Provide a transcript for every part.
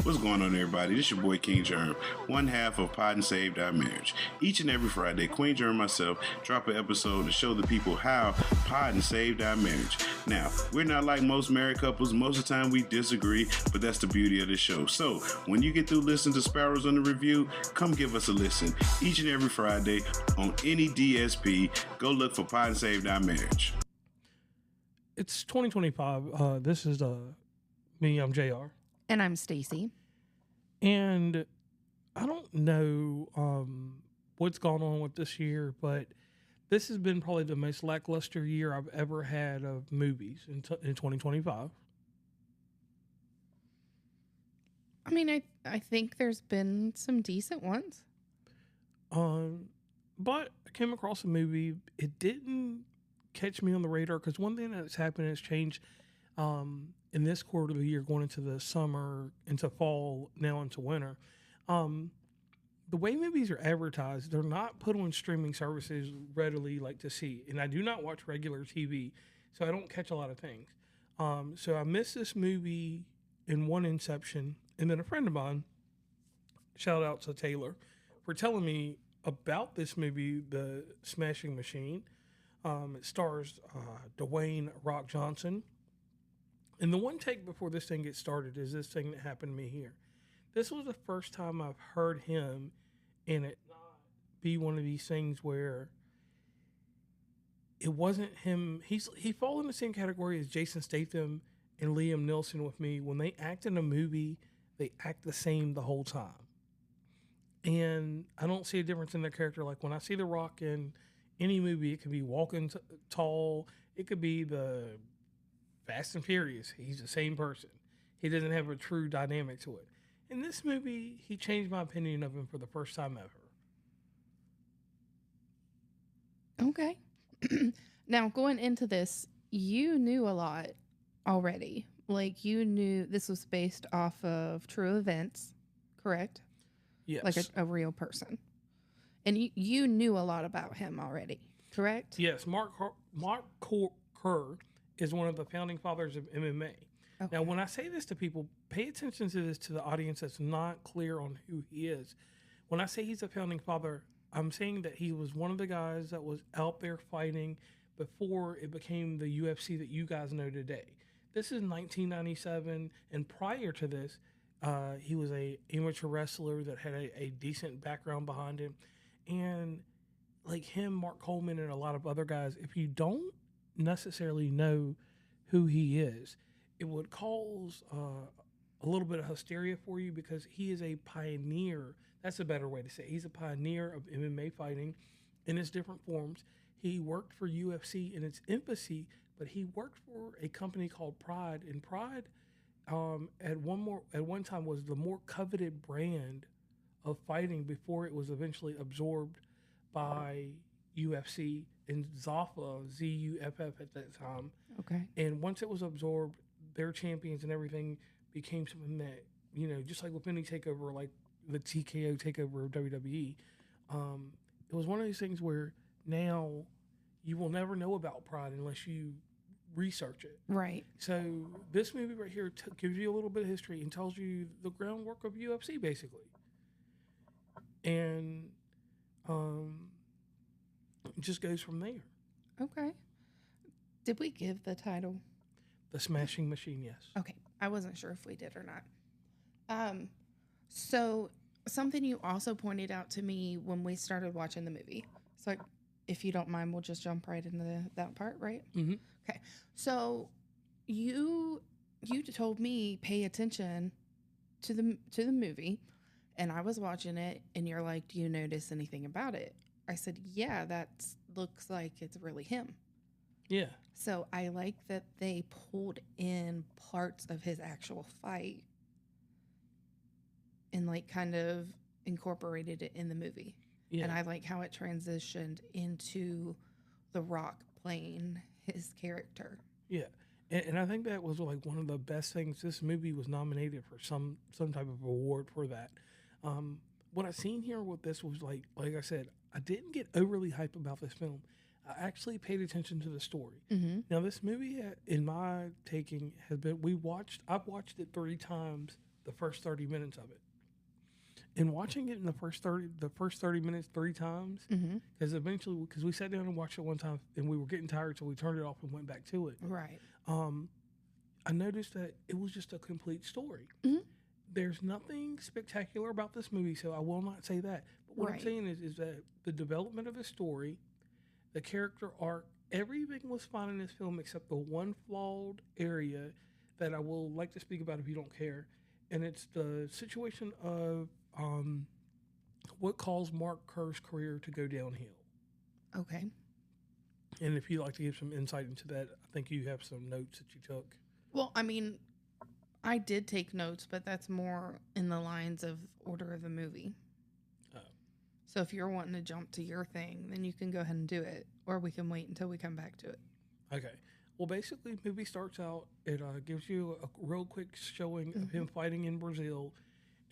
What's going on, everybody? This is your boy King Germ, one half of Pod and Saved Our Marriage. Each and every Friday, Queen Germ and myself drop an episode to show the people how Pod and Saved Our Marriage. Now, we're not like most married couples. Most of the time we disagree, but that's the beauty of the show. So, when you get through listening to Sparrows on the Review, come give us a listen. Each and every Friday on any DSP, go look for Pod and Saved Our Marriage. It's 2025. This is me. I'm JR. And I'm Stacey. And I don't know what's gone on with this year, but this has been probably the most lackluster year I've ever had of movies in 2025. I mean, I think there's been some decent ones. But I came across a movie. It didn't catch me on the radar because one thing that's happened has changed in this quarter of the year, going into the summer, into fall, now into winter. The way movies are advertised, they're not put on streaming services readily like to see. And I do not watch regular TV, so I don't catch a lot of things. So I missed this movie in one inception. And then a friend of mine, shout out to Taylor, for telling me about this movie, The Smashing Machine. It stars Dwayne Rock Johnson. And the one take before this thing gets started is this thing that happened to me here. This was the first time I've heard him in it not be one of these things where it wasn't him. He falls in the same category as Jason Statham and Liam Neeson with me. When they act in a movie, they act the same the whole time. And I don't see a difference in their character. Like when I see The Rock in any movie, it could be Walking Tall. It could be the Fast and Furious. He's the same person. He doesn't have a true dynamic to it. In this movie, he changed my opinion of him for the first time ever. Okay. Now, going into this, you knew a lot already. Like, you knew this was based off of true events, correct? Yes. Like a real person. And you knew a lot about him already, correct? Yes. Mark Kerr is one of the founding fathers of MMA. Okay. Now, when I say this to people, pay attention to this to the audience that's not clear on who he is. When I say he's a founding father, I'm saying that he was one of the guys that was out there fighting before it became the UFC that you guys know today. This is 1997, and prior to this, he was a amateur wrestler that had a decent background behind him. And like him, Mark Coleman, and a lot of other guys, if you don't necessarily know who he is, it would cause a little bit of hysteria for you because he is a pioneer. That's a better way to say it. He's a pioneer of MMA fighting in its different forms. He worked for UFC in its infancy, but he worked for a company called Pride, and Pride at one time was the more coveted brand of fighting before it was eventually absorbed by UFC and Zuffa, Z-U-F-F at that time. Okay. And once it was absorbed, their champions and everything became something that, you know, just like with any takeover, like the TKO takeover of WWE, it was one of these things where now you will never know about Pride unless you research it. Right. So this movie right here gives you a little bit of history and tells you the groundwork of UFC, basically. And it just goes from there. Okay. Did we give the title? The Smashing Machine, yes. Okay. I wasn't sure if we did or not. So something you also pointed out to me when we started watching the movie. So if you don't mind, we'll just jump right into that part, right? Mm-hmm. Okay. So you told me pay attention to the movie, and I was watching it, and you're like, "Do you notice anything about it?" I said, "Yeah, that looks like it's really him." Yeah. So I like that they pulled in parts of his actual fight and like kind of incorporated it in the movie. Yeah. And I like how it transitioned into The Rock playing his character. Yeah. And I think that was like one of the best things. This movie was nominated for some type of award for that. What I seen here with this was like I said, I didn't get overly hype about this film. I actually paid attention to the story. Mm-hmm. Now, this movie, in my taking, has been I've watched it 3 times the first 30 minutes of it. And watching it in the first 30 minutes 3 times, because eventually, because we sat down and watched it one time and we were getting tired, so we turned it off and went back to it. Right. I noticed that it was just a complete story. There's nothing spectacular about this movie, so I will not say that. But what I'm saying is that the development of the story, the character arc, everything was fine in this film except the one flawed area that I will like to speak about if you don't care. And it's the situation of what caused Mark Kerr's career to go downhill. Okay. And if you'd like to give some insight into that, I think you have some notes that you took. Well, I mean, I did take notes, but that's more in the lines of order of the movie. Oh. So if you're wanting to jump to your thing, then you can go ahead and do it, or we can wait until we come back to it. Okay. Well, basically, the movie starts out, it gives you a real quick showing of him fighting in Brazil,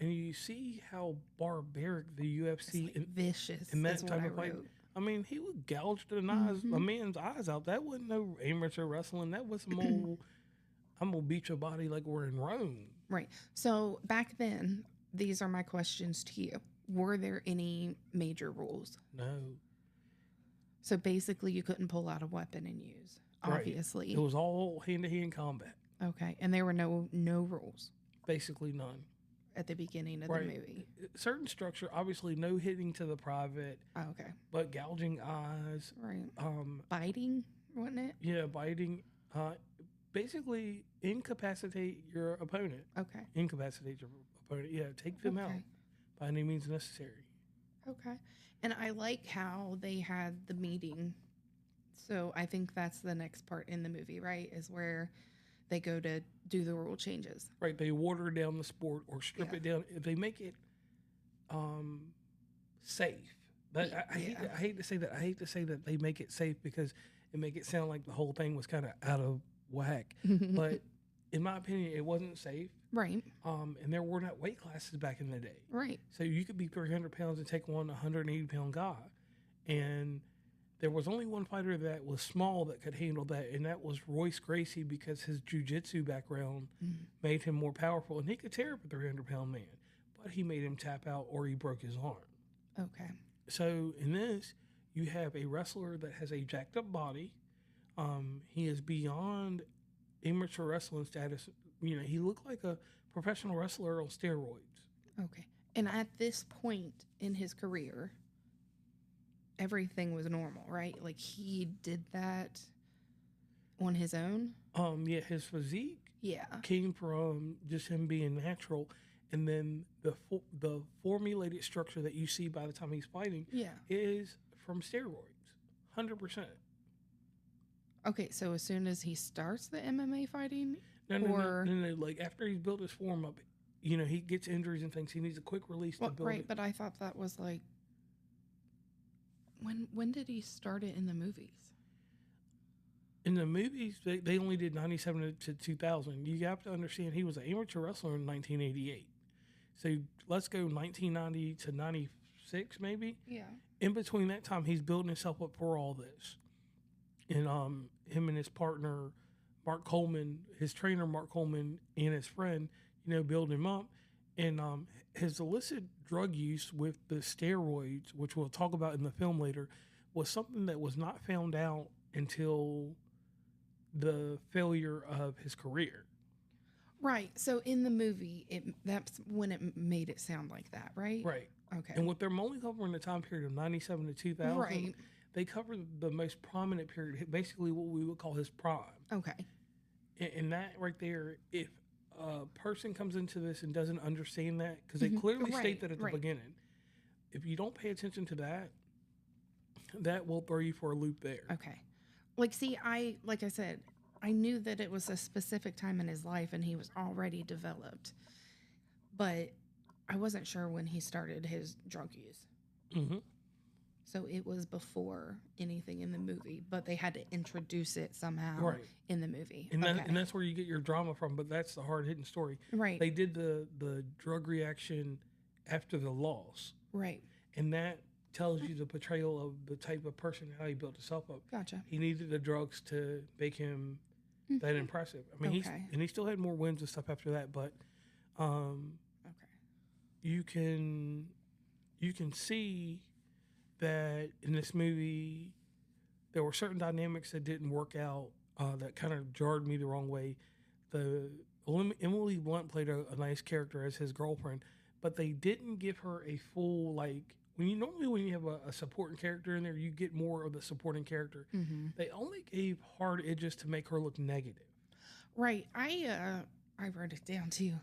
and you see how barbaric the UFC and vicious in that type of fight. I mean, he would gouge a man's eyes out. That wasn't no amateur wrestling. That was some old, I'm going to beat your body like we're in Rome. Right. So back then, these are my questions to you. Were there any major rules? No. So basically, you couldn't pull out a weapon and use, obviously. It was all hand-to-hand combat. Okay. And there were no rules? Basically none. At the beginning of the movie. Certain structure, obviously no hitting to the private. Oh, okay. But gouging eyes. Right. Biting, wasn't it? Yeah, biting. Basically incapacitate your opponent. Okay. Incapacitate your opponent. Yeah, take them out by any means necessary. Okay. And I like how they had the meeting. So I think that's the next part in the movie, right? Is where they go to do the rule changes. Right. They water down the sport or strip it down. If they make it safe. But I hate to say that. I hate to say that they make it safe because it make it sound like the whole thing was kind of out of whack. But in my opinion, it wasn't safe. Right. And there were not weight classes back in the day. Right. So you could be 300 pounds and take on a 180-pound guy. And there was only one fighter that was small that could handle that, and that was Royce Gracie because his jiu-jitsu background made him more powerful. And he could tear up a 300-pound man, but he made him tap out or he broke his arm. Okay. So in this, you have a wrestler that has a jacked-up body. He is beyond amateur wrestling status. You know, he looked like a professional wrestler on steroids. Okay. And at this point in his career, everything was normal, right? Like he did that on his own? Yeah, his physique came from just him being natural. And then the formulated structure that you see by the time he's fighting is from steroids, 100%. Okay, so as soon as he starts the MMA fighting? No. Like after he's built his form up, you know, he gets injuries and things. He needs a quick release to build it. Right, but I thought that was like, when did he start it in the movies? In the movies, they only did 97 to 2000. You have to understand he was an amateur wrestler in 1988. So let's go 1990 to 96 maybe. Yeah. In between that time, he's building himself up for all this. And him and his partner, Mark Coleman, his trainer, Mark Coleman, and his friend, you know, build him up. And his illicit drug use with the steroids, which we'll talk about in the film later, was something that was not found out until the failure of his career. Right. So in the movie, that's when it made it sound like that, right? Right. Okay. And with them only covering the time period of 97 to 2000, right, they covered the most prominent period, basically what we would call his prime. Okay. And that right there, if a person comes into this and doesn't understand that, because they clearly state that at the beginning, if you don't pay attention to that, that will throw you for a loop there. Okay. Like, see, like I said, I knew that it was a specific time in his life and he was already developed, but I wasn't sure when he started his drug use. Mm-hmm. So it was before anything in the movie, but they had to introduce it somehow in the movie. And, and that's where you get your drama from, but that's the hard-hitting story. Right. They did the drug reaction after the loss. Right. And that tells you the portrayal of the type of person, how he built himself up. Gotcha. He needed the drugs to make him that impressive. I mean, he still had more wins and stuff after that, but Okay. You can see that in this movie there were certain dynamics that didn't work out, that kind of jarred me the wrong way. Emily Blunt played a nice character as his girlfriend, but they didn't give her a full, like, when you have a supporting character in there, you get more of the supporting character. Mm-hmm. They only gave hard edges to make her look negative. Right. I wrote it down too,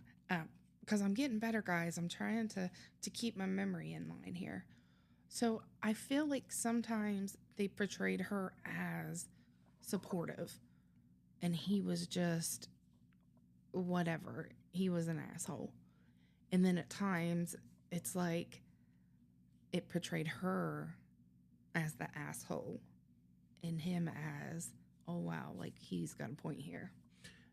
because I'm getting better, guys. I'm trying to keep my memory in line here. So I feel like sometimes they portrayed her as supportive, and he was just whatever. He was an asshole. And then at times it's like it portrayed her as the asshole and him as, oh wow, like he's got a point here.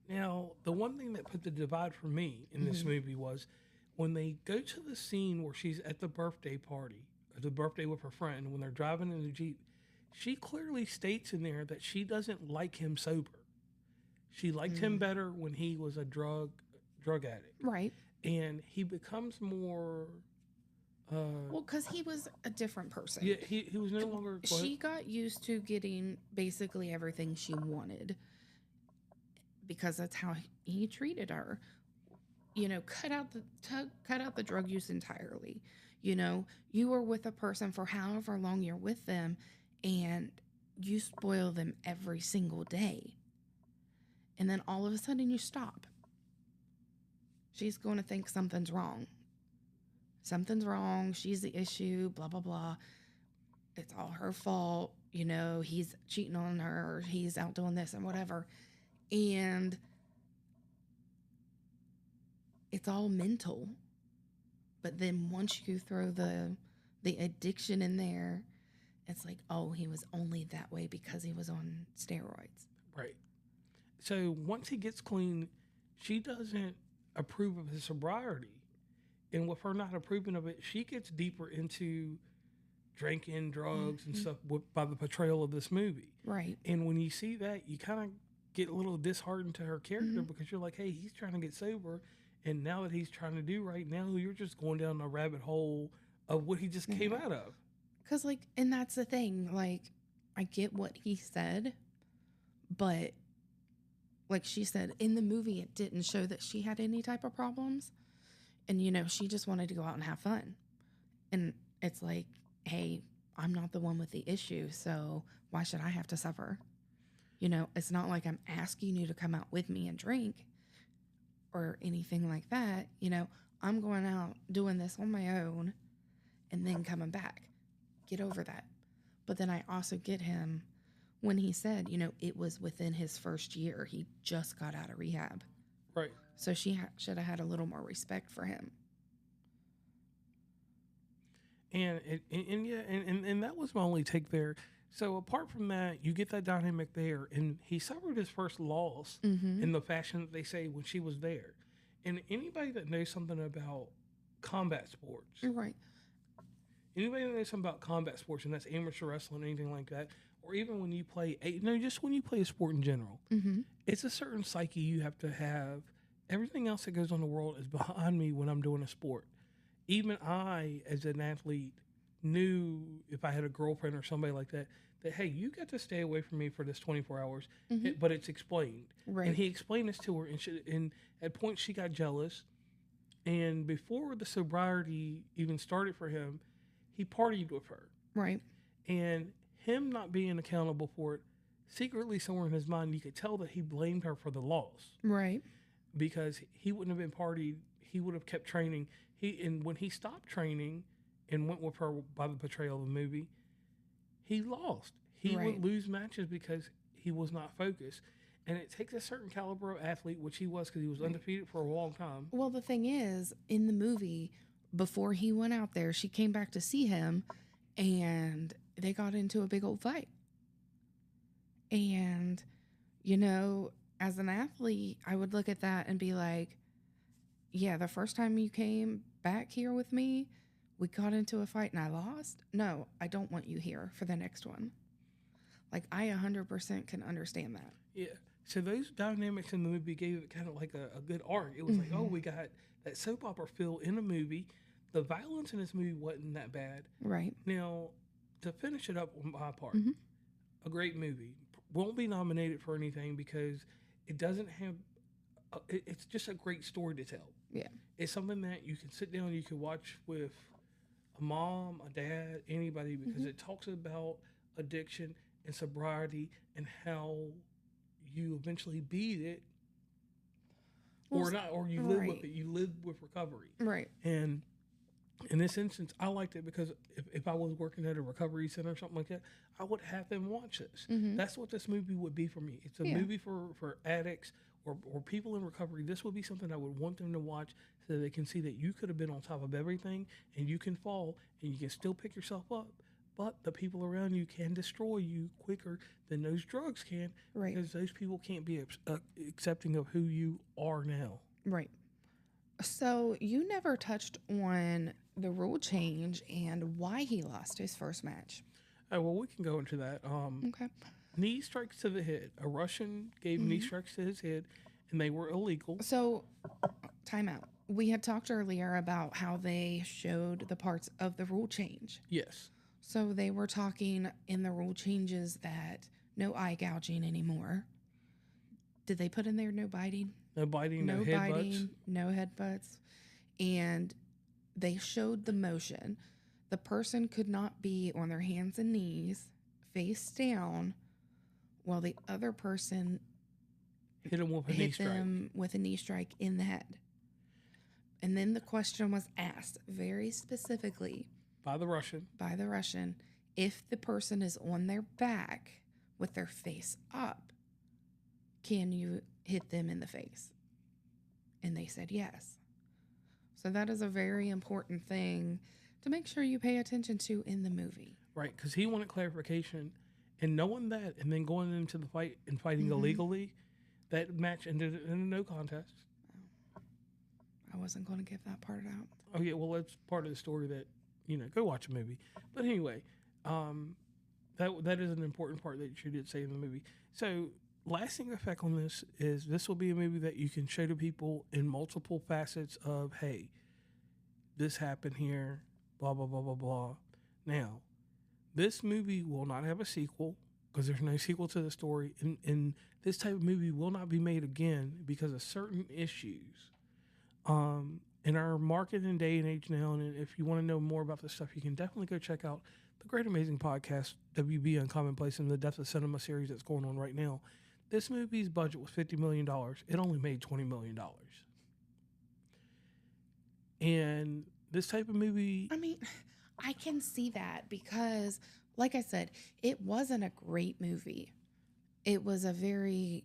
Now, the one thing that put the divide for me in this movie was when they go to the scene where she's at the birthday party, or the birthday with her friend, when they're driving in the Jeep, she clearly states in there that she doesn't like him sober. She liked him better when he was a drug addict. Right. And he becomes more... well, because he was a different person. Yeah, he was no longer... She got used to getting basically everything she wanted because that's how he treated her. You know, cut out the drug use entirely. You know, you were with a person for however long you're with them, and you spoil them every single day. And then all of a sudden you stop. She's going to think something's wrong. Something's wrong. She's the issue, blah, blah, blah. It's all her fault. You know, he's cheating on her, or he's out doing this and whatever. And it's all mental. But then once you throw the addiction in there, it's like, oh, he was only that way because he was on steroids. Right. So once he gets clean, she doesn't approve of his sobriety. And with her not approving of it, she gets deeper into drinking, drugs, and stuff by the portrayal of this movie. Right. And when you see that, you kind of get a little disheartened to her character because you're like, hey, he's trying to get sober. And now that he's trying to do right now, you're just going down a rabbit hole of what he just came out of. Because, like, and that's the thing. Like, I get what he said, but like she said, in the movie, it didn't show that she had any type of problems. And, you know, she just wanted to go out and have fun. And it's like, hey, I'm not the one with the issue, so why should I have to suffer? You know, it's not like I'm asking you to come out with me and drink or anything like that. You know, I'm going out doing this on my own and then coming back. Get over that. But then I also get him when he said, you know, it was within his first year. He just got out of rehab. Right. So she should have had a little more respect for him. And that was my only take there. So apart from that, you get that dynamic there, and he suffered his first loss in the fashion that they say when she was there. And anybody that knows something about combat sports, Right. anybody that knows something about combat sports, and that's amateur wrestling, anything like that, or even when you play, just when you play a sport in general, it's a certain psyche you have to have. Everything else that goes on in the world is behind me when I'm doing a sport. Even I, as an athlete, knew if I had a girlfriend or somebody like that, hey, you got to stay away from me for this 24 hours. But it's explained. Right. And he explained this to her, and at points she got jealous. And before the sobriety even started for him, he partied with her. Right. And him not being accountable for it, secretly somewhere in his mind, you could tell that he blamed her for the loss. Right. Because he wouldn't have been partied, he would have kept training. And when he stopped training and went with her by the portrayal of the movie, he lost. He would lose matches because he was not focused. And it takes a certain caliber of athlete, which he was because he was undefeated for a long time. Well, the thing is, in the movie, before he went out there, she came back to see him, and they got into a big old fight. And, you know, as an athlete, I would look at that and be like, yeah, the first time you came back here with me, we got into a fight and I lost. No, I don't want you here for the next one. Like, I 100% can understand that. Yeah. So those dynamics in the movie gave it kind of like a good arc. It was like, oh, we got that soap opera feel in a movie. The violence in this movie wasn't that bad. Right. Now, to finish it up on my part, Mhm. a great movie. Won't be nominated for anything because it doesn't have. It's just a great story to tell. Yeah. It's something that you can sit down, you can watch with a mom, a dad, anybody, because it talks about addiction and sobriety and how you eventually beat it, or not, or you live with right. it. You live with recovery. Right. And in this instance, I liked it because if I was working at a recovery center or something like that, I would have them watch this. That's what this movie would be for me. It's a movie for addicts or people in recovery. This would be something I would want them to watch so that they can see that you could have been on top of everything and you can fall and you can still pick yourself up. But the people around you can destroy you quicker than those drugs can, Right. because those people can't be accepting of who you are now. Right. So you never touched on the rule change and why he lost his first match. Oh, well, we can go into that. Okay. Knee strikes to the head. A Russian gave knee strikes to his head, and they were illegal. So, time out. We had talked earlier about how they showed the parts of the rule change. Yes. So they were talking in the rule changes that no eye gouging anymore. Did they put in there no biting? No biting, no biting, headbutts. no headbutts. And they showed the motion. The person could not be on their hands and knees, face down, while the other person Hit him with a knee hit strike. them with a knee strike in the head. And then the question was asked very specifically By the Russian. by the Russian, if the person is on their back with their face up, can you hit them in the face? And they said yes. So that is a very important thing to make sure you pay attention to in the movie. Right, because he wanted clarification. And knowing that, and then going into the fight and fighting illegally, that match ended in a no contest. I wasn't going to give that part out. Oh, yeah, well, that's part of the story that, go watch a movie. But anyway, that is an important part that you did say in the movie. So, lasting effect on this will be a movie that you can show to people in multiple facets of, hey, this happened here, blah, blah, blah, blah, blah. Now, this movie will not have a sequel because there's no sequel to the story. And this type of movie will not be made again because of certain issues. In our market and day and age now, and if you want to know more about this stuff, you can definitely go check out the Great Amazing Podcast, WB Uncommonplace, and the Depth of Cinema series that's going on right now. This movie's budget was $50 million. It only made $20 million. And this type of movie... I mean, I can see that because, like I said, it wasn't a great movie. It was a very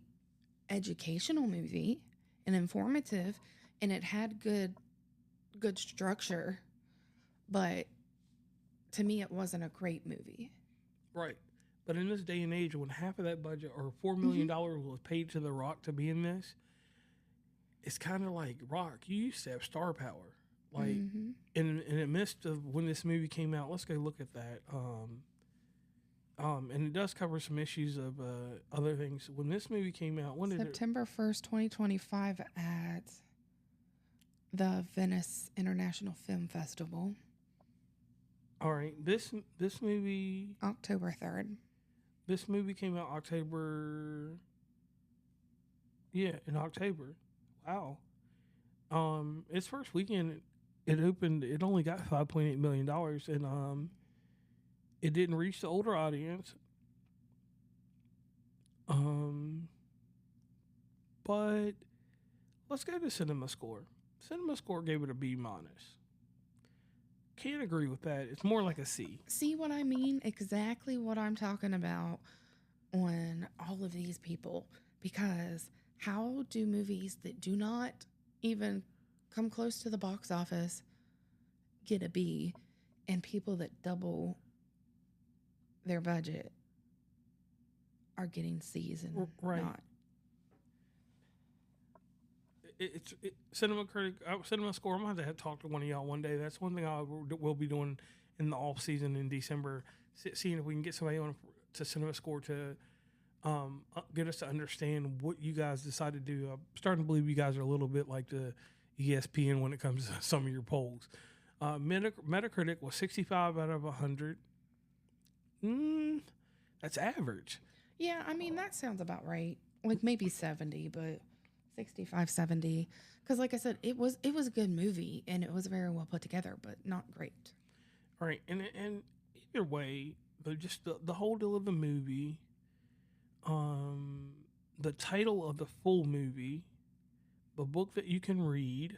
educational movie and informative, and it had good structure, but to me it wasn't a great movie. Right. But in this day and age, when half of that budget, or $4 million, was paid to The Rock to be in this, it's kind of like, Rock, you used to have star power. Like, in the midst of when this movie came out, let's go look at that. And it does cover some issues of other things. When this movie came out, when did September 1st, 2025 at the Venice International Film Festival. All right, this movie... October 3rd. This movie came out October... Yeah, in October. Wow. Its first weekend, it opened... It only got $5.8 million, and it didn't reach the older audience. But let's go to Cinema Score. Cinema Score gave it a B-. Can't agree with that. It's more like a C. See what I mean? Exactly what I'm talking about on all of these people. Because how do movies that do not even come close to the box office get a B, and people that double their budget are getting C's and not? Cinema Score. I'm going to have to talk to one of y'all one day. That's one thing I will be doing in the off season in December, seeing if we can get somebody on to Cinema Score to get us to understand what you guys decide to do. I'm starting to believe you guys are a little bit like the ESPN when it comes to some of your polls. Metacritic was 65 out of 100. That's average. Yeah, I mean, that sounds about right. Like maybe 70, but 65, 70. Because like I said, it was a good movie, and it was very well put together, but not great. All right, and either way, the whole deal of the movie, the title of the full movie, the book that you can read,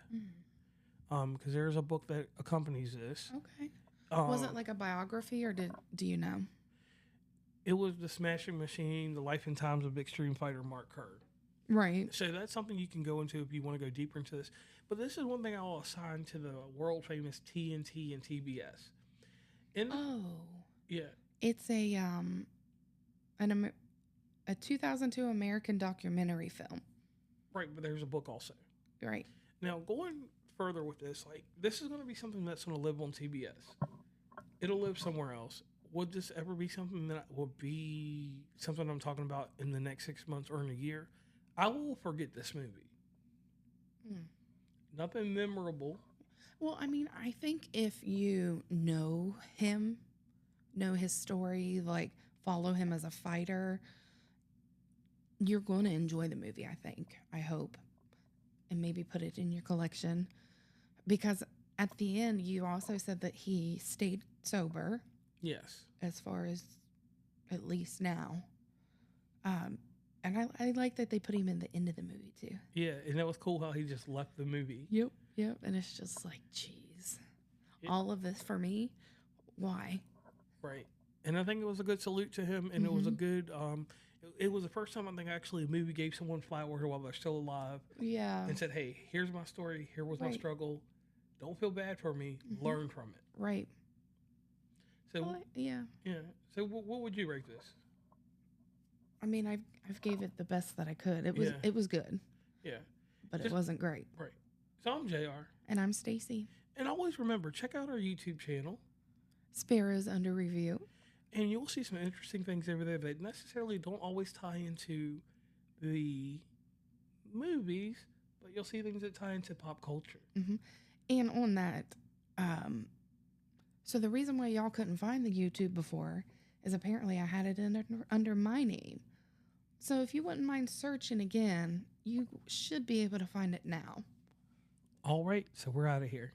because there's a book that accompanies this. Okay. Was it like a biography, or do you know? It was The Smashing Machine, The Life and Times of Extreme Fighter Mark Kerr. Right. So that's something you can go into if you want to go deeper into this. But this is one thing I'll assign to the world famous TNT and TBS. Yeah. It's a 2002 American documentary film. Right, but there's a book also. Right. Now, going further with this, like, this is going to be something that's going to live on TBS. It'll live somewhere else. Would this ever be something that will be something I'm talking about in the next 6 months or in a year? I will forget this movie. Nothing memorable. Well, I mean, I think if you know him, know his story, like follow him as a fighter, you're going to enjoy the movie, I think. I hope. And maybe put it in your collection. Because at the end, you also said that he stayed sober. Yes. As far as at least now. And I like that they put him in the end of the movie, too. Yeah, and that was cool how he just left the movie. Yep. And it's just like, geez. All of this for me? Why? Right. And I think it was a good salute to him, and it was a good... it was the first time I think actually a movie gave someone flowers while they're still alive. Yeah. And said, hey, here's my story. Here was my struggle. Don't feel bad for me. Learn from it. Right. So well, yeah. So what would you rate this? I mean, I've gave it the best that I could. It was good. Yeah. But it wasn't great. Right. So I'm JR. And I'm Stacey. And always remember, check out our YouTube channel. Sparrow's Under Review. And you'll see some interesting things over there that necessarily don't always tie into the movies, but you'll see things that tie into pop culture. And on that, so the reason why y'all couldn't find the YouTube before is apparently I had it under my name. So if you wouldn't mind searching again, you should be able to find it now. All right, so we're out of here.